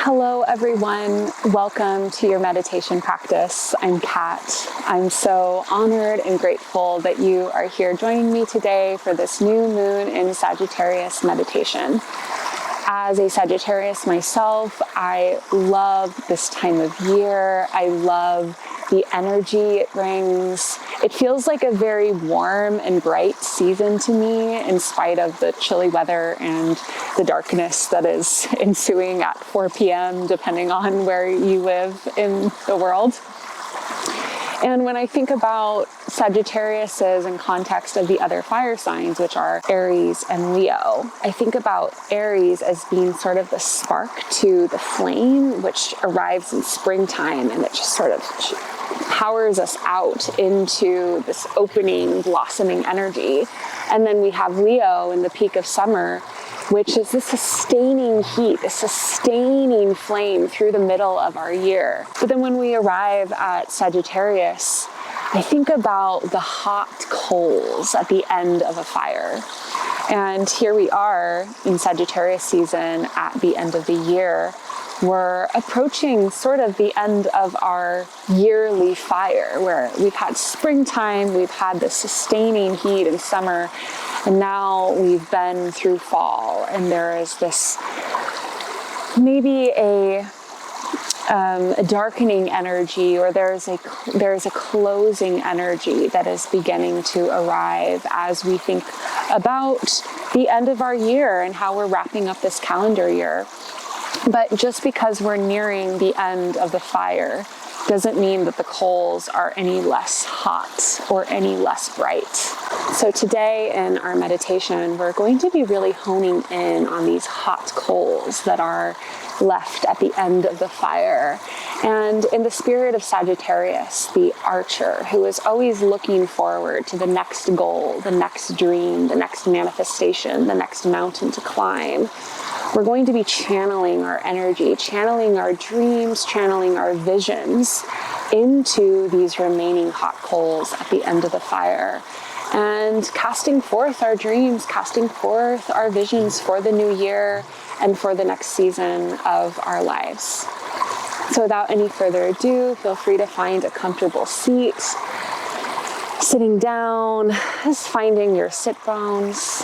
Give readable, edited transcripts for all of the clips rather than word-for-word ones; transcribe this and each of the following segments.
Hello everyone, welcome to your meditation practice. I'm Kat. I'm so honored and grateful that you are here joining me today for this new moon in Sagittarius meditation. As a Sagittarius myself, I love this time of year. I love the energy it brings. It feels like a very warm and bright season to me, in spite of the chilly weather and the darkness that is ensuing at 4 p.m., depending on where you live in the world. And when I think about Sagittariuses in context of the other fire signs, which are Aries and Leo, I think about Aries as being sort of the spark to the flame, which arrives in springtime, and it just sort of powers us out into this opening, blossoming energy. And then we have Leo in the peak of summer, which is the sustaining heat, the sustaining flame through the middle of our year. But then when we arrive at Sagittarius, I think about the hot coals at the end of a fire. And here we are in Sagittarius season at the end of the year. We're approaching sort of the end of our yearly fire, where we've had springtime, we've had the sustaining heat in summer, and now we've been through fall, and there is this maybe a darkening energy, or there's a closing energy that is beginning to arrive as we think about the end of our year and how we're wrapping up this calendar year. But just because we're nearing the end of the fire doesn't mean that the coals are any less hot or any less bright. So today in our meditation, we're going to be really honing in on these hot coals that are left at the end of the fire. And in the spirit of Sagittarius, the archer, who is always looking forward to the next goal, the next dream, the next manifestation, the next mountain to climb, we're going to be channeling our energy, channeling our dreams, channeling our visions into these remaining hot coals at the end of the fire, and casting forth our dreams, casting forth our visions for the new year and for the next season of our lives. So without any further ado, feel free to find a comfortable seat, sitting down, just finding your sit bones.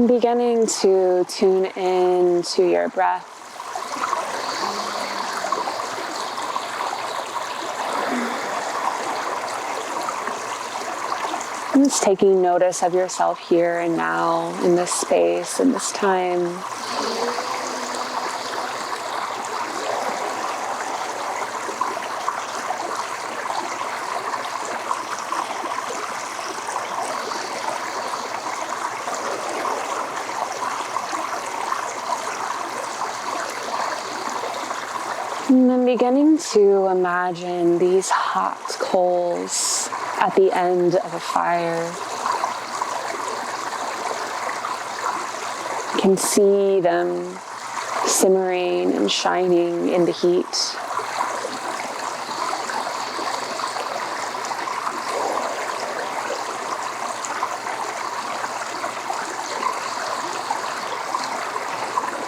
Beginning to tune in to your breath. And just taking notice of yourself here and now, in this space, in this time. And then beginning to imagine these hot coals at the end of a fire. You can see them simmering and shining in the heat.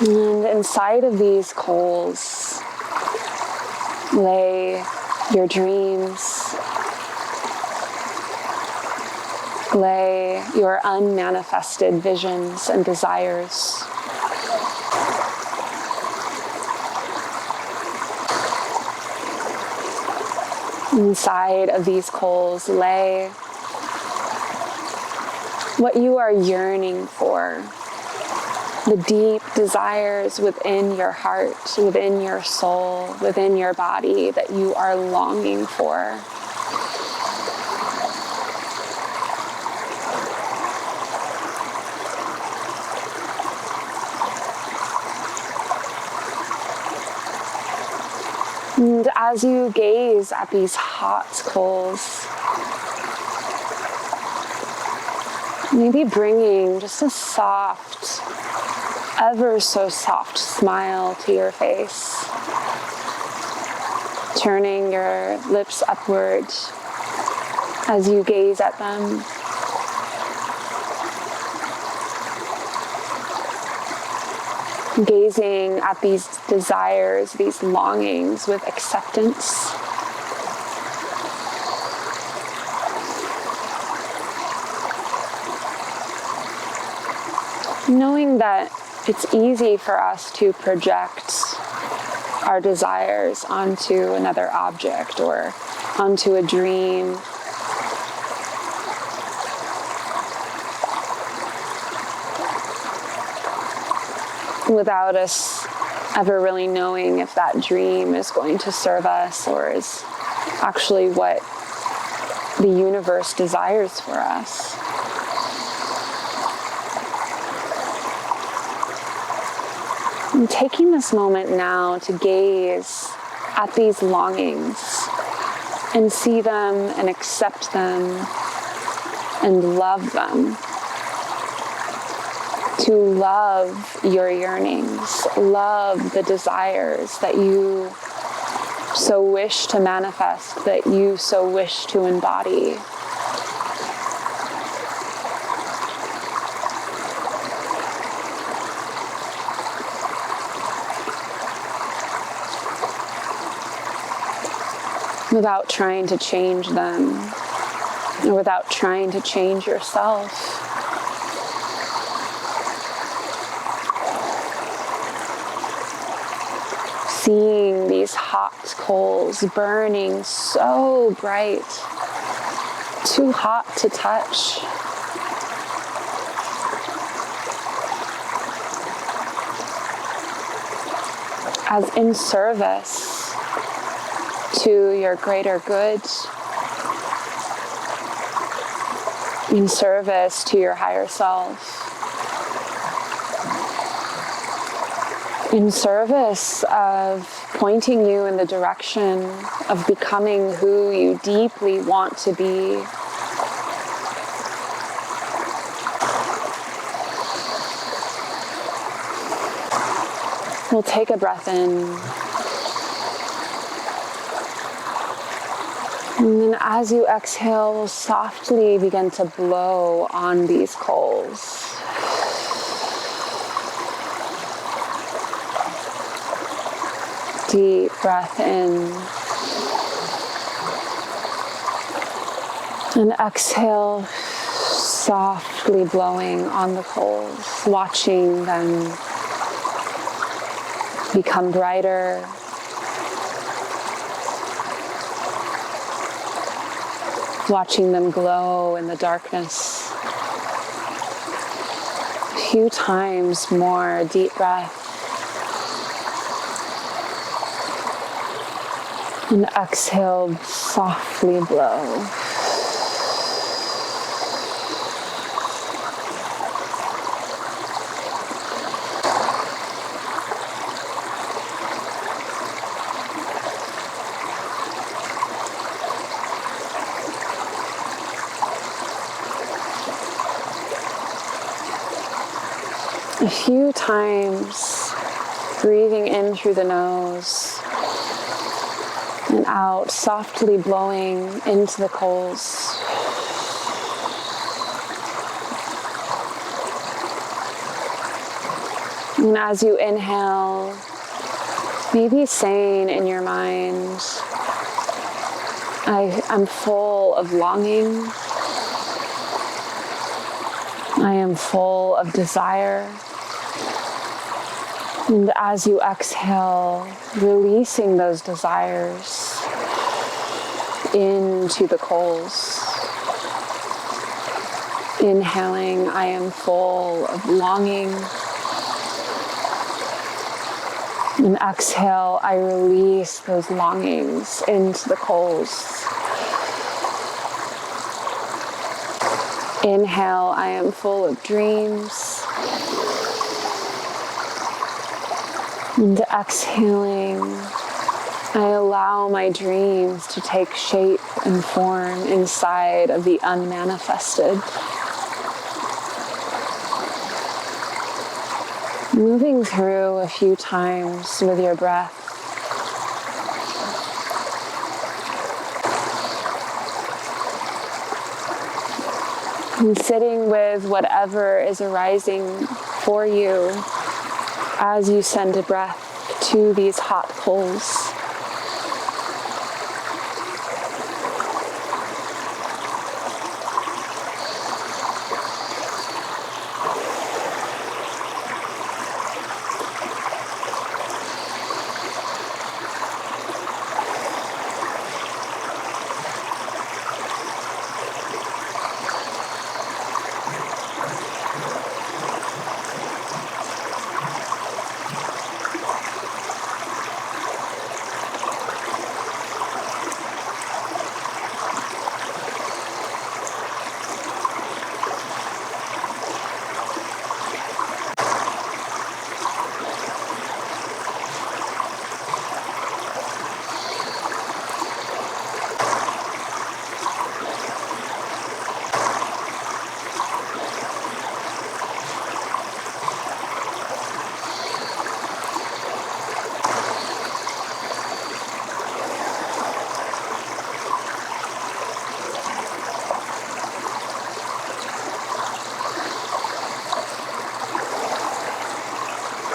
And inside of these coals lay your dreams, lay your unmanifested visions and desires. Inside of these coals lay what you are yearning for, the deep desires within your heart, within your soul, within your body that you are longing for. And as you gaze at these hot coals, maybe bringing just a soft, ever so soft smile to your face, turning your lips upward, as you gaze at them, gazing at these desires, these longings with acceptance. Knowing that it's easy for us to project our desires onto another object or onto a dream. Without us ever really knowing if that dream is going to serve us or is actually what the universe desires for us. I'm taking this moment now to gaze at these longings and see them and accept them and love them. To love your yearnings, love the desires that you so wish to manifest, that you so wish to embody. Without trying to change them, or without trying to change yourself. Seeing these hot coals burning so bright, too hot to touch. As in service to your greater good, in service to your higher self. In service of pointing you in the direction of becoming who you deeply want to be. We'll take a breath in. And then as you exhale, we'll softly begin to blow on these coals. Deep breath in. And exhale, softly blowing on the coals, watching them become brighter. Watching them glow in the darkness. A few times more, deep breath. And exhale, softly blow. A few times, breathing in through the nose and out, softly blowing into the coals. And as you inhale, maybe saying in your mind, I'm full of longing. I am full of desire. And as you exhale, releasing those desires into the coals. Inhaling, I am full of longing. And exhale, I release those longings into the coals. Inhale, I am full of dreams. And exhaling, I allow my dreams to take shape and form inside of the unmanifested. Moving through a few times with your breath. And sitting with whatever is arising for you as you send a breath to these hot coals.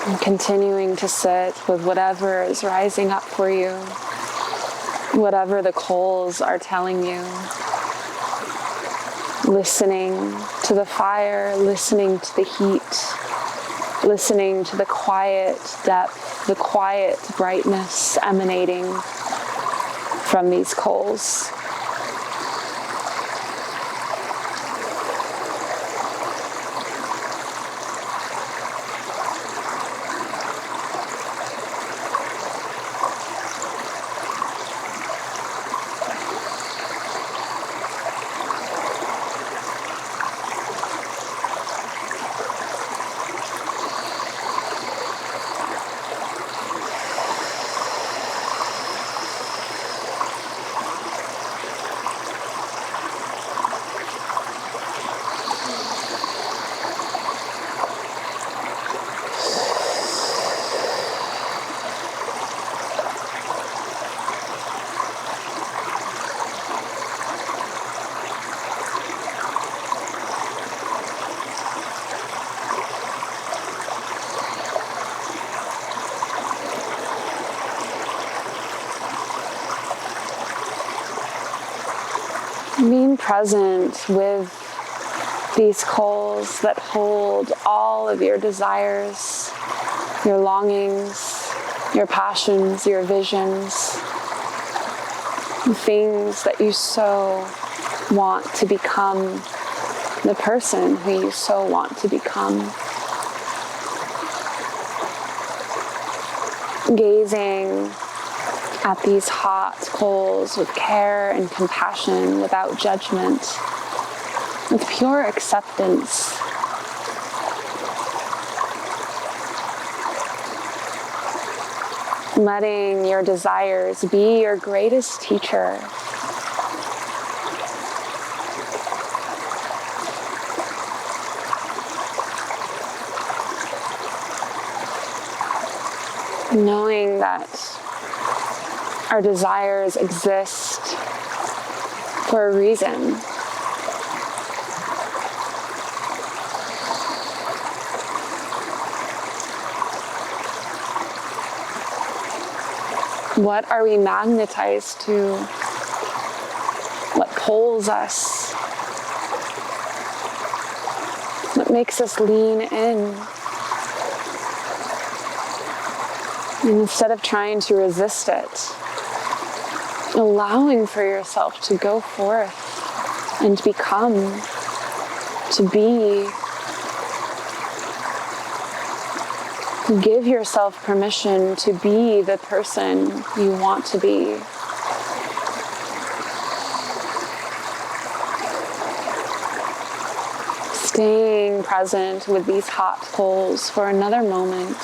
And continuing to sit with whatever is rising up for you, whatever the coals are telling you. Listening to the fire, listening to the heat, listening to the quiet depth, the quiet brightness emanating from these coals. Being present with these coals that hold all of your desires, your longings, your passions, your visions, the things that you so want to become, the person who you so want to become. Gazing at these hot coals with care and compassion, without judgment, with pure acceptance. Letting your desires be your greatest teacher. Knowing that our desires exist for a reason. What are we magnetized to? What pulls us? What makes us lean in? And instead of trying to resist it, allowing for yourself to go forth and become, to be. Give yourself permission to be the person you want to be. Staying present with these hot coals for another moment.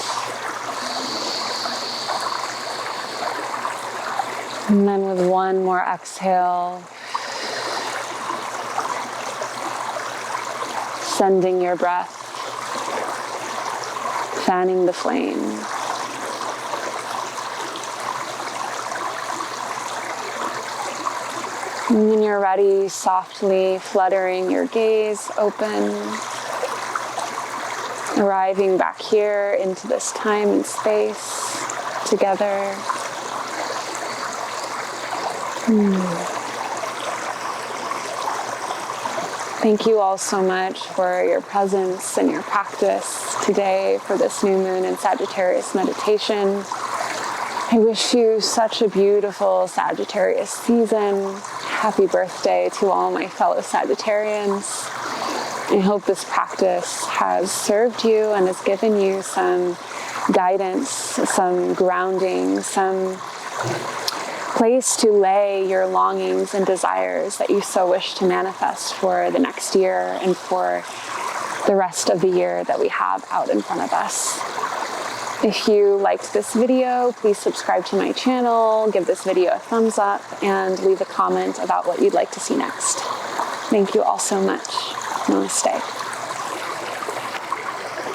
And then with one more exhale, sending your breath, fanning the flame. And when you're ready, softly fluttering your gaze open, arriving back here into this time and space together. Thank you all so much for your presence and your practice today for this new moon in Sagittarius meditation. I wish you such a beautiful Sagittarius season. Happy birthday to all my fellow Sagittarians. I hope this practice has served you and has given you some guidance, some grounding, some place to lay your longings and desires that you so wish to manifest for the next year and for the rest of the year that we have out in front of us. If you liked this video, please subscribe to my channel, give this video a thumbs up, and leave a comment about what you'd like to see next. Thank you all so much. Namaste.